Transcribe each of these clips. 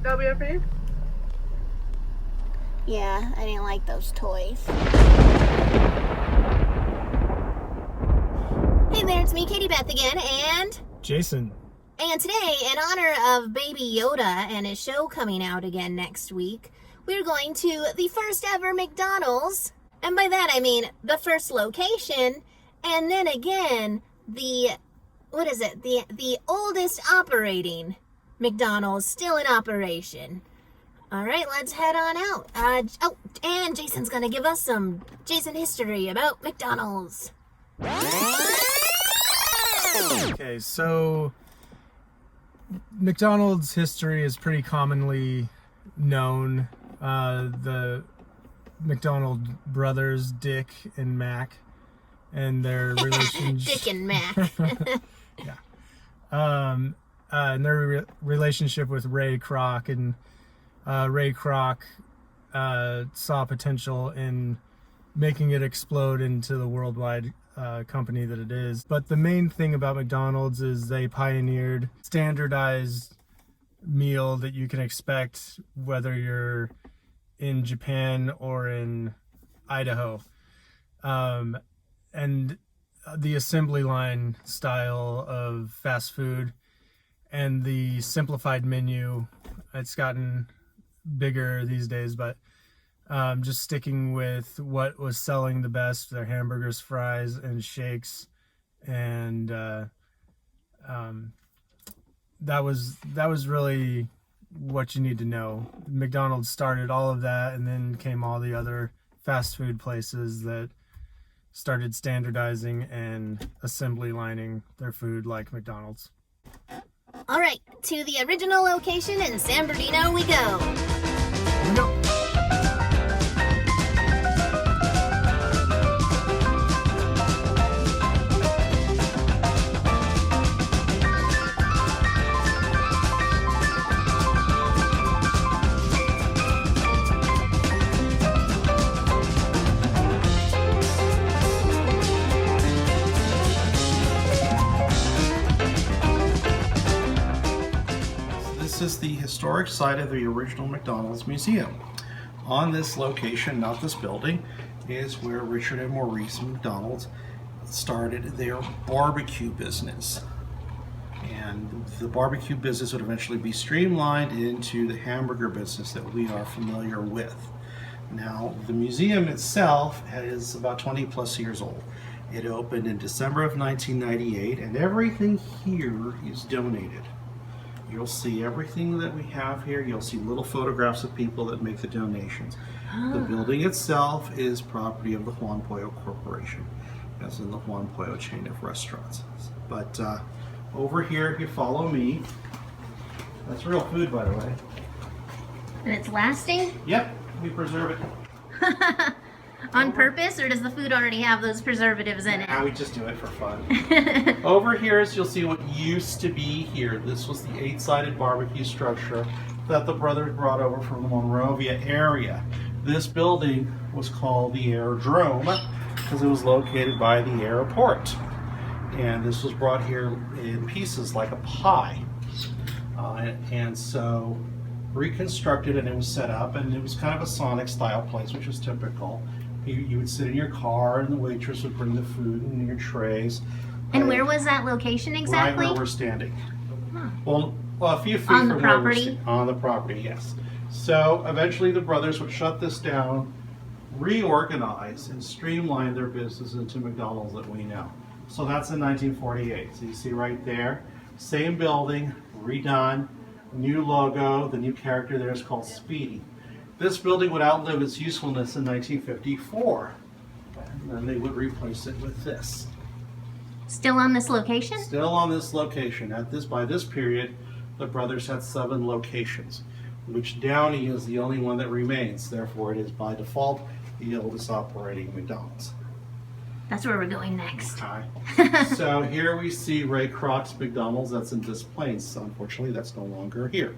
WFE? Yeah, I didn't like those toys. Hey there, it's me, Katie-Beth again, and... Jason. And today, in honor of Baby Yoda and his show coming out again next week, we're going to the first ever McDonald's. And by that, I mean the first location, and then again, the oldest operating McDonald's still in operation. All right, let's head on out. And Jason's gonna give us some Jason history about McDonald's. Okay, so McDonald's history is pretty commonly known. The McDonald brothers, Dick and Mac, and their relationship. Dick and Mac. Yeah. And their relationship with Ray Kroc, and Ray Kroc saw potential in making it explode into the worldwide company that it is. But the main thing about McDonald's is they pioneered standardized meal that you can expect whether you're in Japan or in Idaho. And the assembly line style of fast food and the simplified menu, it's gotten bigger these days, but just sticking with what was selling the best, their hamburgers, fries, and shakes, and that was really what you need to know. McDonald's started all of that, and then came all the other fast food places that started standardizing and assembly lining their food like McDonald's. All right, to the original location in San Bernardino we go. Here we go. This is the historic site of the original McDonald's museum. On this location, not this building, is where Richard and Maurice McDonald started their barbecue business. And the barbecue business would eventually be streamlined into the hamburger business that we are familiar with. Now, the museum itself is about 20 plus years old. It opened in December of 1998, and everything here is donated. You'll see everything that we have here. You'll see little photographs of people that make the donations. The building itself is property of the Juan Pollo Corporation, as in the Juan Pollo chain of restaurants. But over here, if you follow me, that's real food, by the way. And it's lasting? Yep, we preserve it. On purpose, or does the food already have those preservatives in it? Now we just do it for fun. Over here is, you'll see what used to be here. This was the 8-sided barbecue structure that the brothers brought over from the Monrovia area. This building was called the Airdrome because it was located by the airport. And this was brought here in pieces like a pie. And so reconstructed, and it was set up, and it was kind of a Sonic style place, which was typical. You would sit in your car, and the waitress would bring the food in your trays. And where was that location exactly? Right where we're standing. Well, a few feet on the from property? On the property, yes. So eventually the brothers would shut this down, reorganize, and streamline their business into McDonald's that we know. So that's in 1948. So you see right there, same building, redone, new logo. The new character there is called Speedy. This building would outlive its usefulness in 1954, and then they would replace it with this. Still on this location? Still on this location. By this period, the brothers had 7 locations, which Downey is the only one that remains. Therefore, it is by default the oldest operating McDonald's. That's where we're going next. Okay. So here we see Ray Kroc's McDonald's. That's in Des Plaines. Unfortunately, that's no longer here.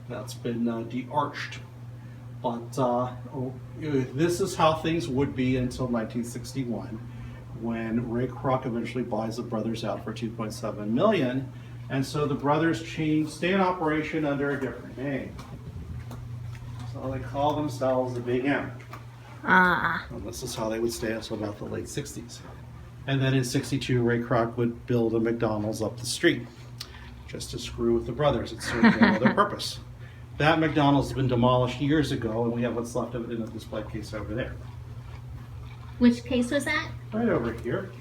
That's been de-arched. But this is how things would be until 1961, when Ray Kroc eventually buys the brothers out for $2.7 million And so the brothers stay in operation under a different name. So they call themselves the Big M. And this is how they would stay until about the late 60s. And then in 62, Ray Kroc would build a McDonald's up the street just to screw with the brothers. It served no other purpose. That McDonald's has been demolished years ago, and we have what's left of it in a display case over there. Which case was that? Right over here.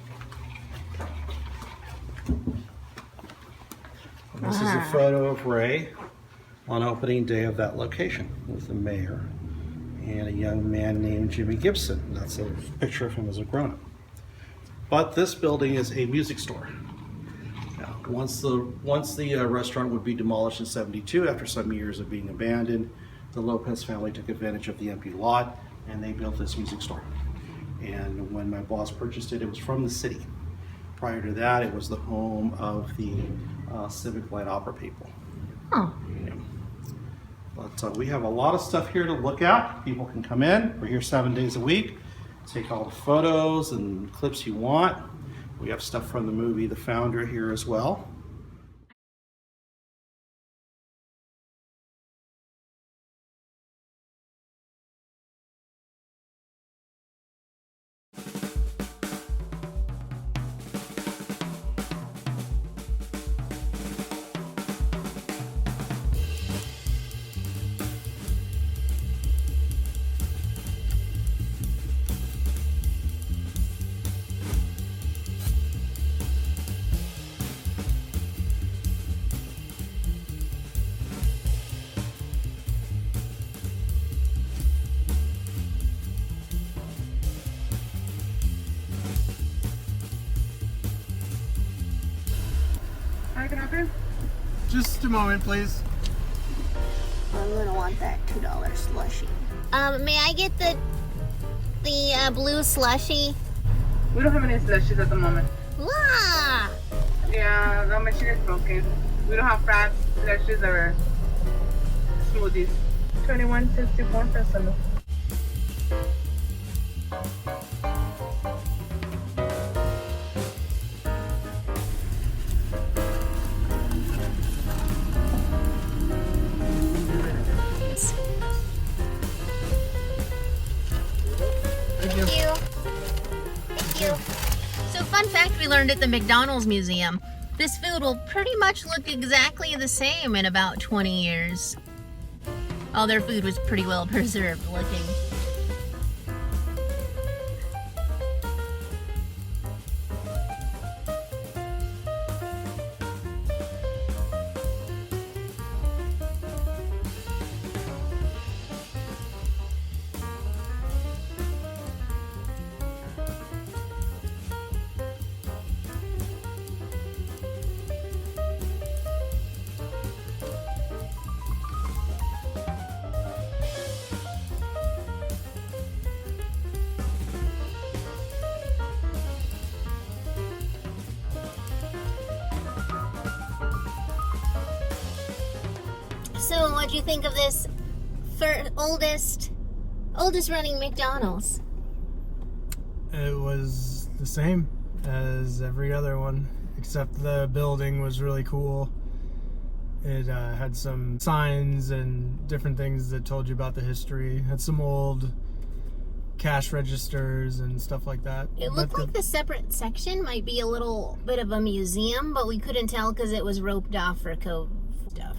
And this is a photo of Ray on opening day of that location with the mayor and a young man named Jimmy Gibson. That's a picture of him as a grown-up. But this building is a music store. Now, once the restaurant would be demolished in '72, after some years of being abandoned, the Lopez family took advantage of the empty lot and they built this music store. And when my boss purchased it, it was from the city. Prior to that, it was the home of the Civic Light Opera people. Oh. Yeah. But we have a lot of stuff here to look at. People can come in. We're here 7 days a week. Take all the photos and clips you want. We have stuff from the movie The Founder here as well. Hi, can I help you? Just a moment, please. I'm gonna want that $2 slushie. May I get the blue slushie? We don't have any slushies at the moment. Ah! Yeah, the machine is broken. We don't have fraps, slushies, or smoothies. $21.64 for some. Thank you. Thank you. So, fun fact we learned at the McDonald's Museum. This food will pretty much look exactly the same in about 20 years. All their food was pretty well preserved looking. So, what'd you think of this oldest running McDonald's? It was the same as every other one, except the building was really cool. It had some signs and different things that told you about the history. It had some old cash registers and stuff like that. It looked like the separate section might be a little bit of a museum, but we couldn't tell because it was roped off for COVID stuff.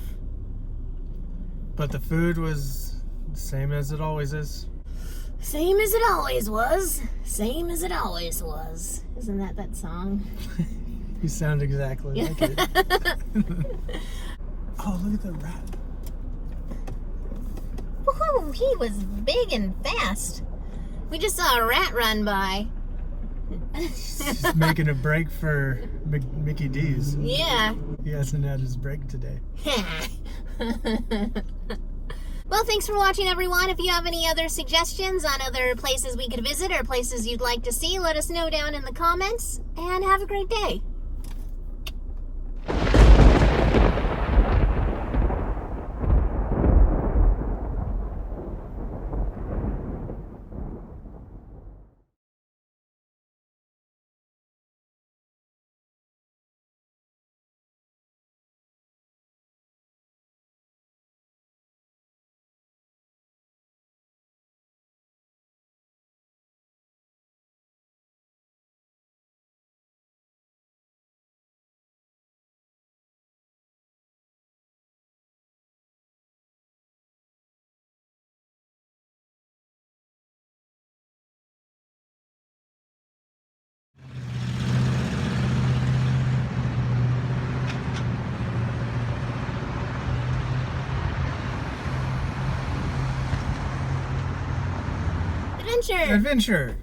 But the food was the same as it always is. Same as it always was. Same as it always was. Isn't that song? You sound exactly like it. Oh, look at the rat. Woohoo! He was big and fast. We just saw a rat run by. He's making a break for Mickey D's. Yeah. He hasn't had his break today. Well, thanks for watching, everyone. If you have any other suggestions on other places we could visit or places you'd like to see, let us know down in the comments. And have a great day. adventure. Adventure.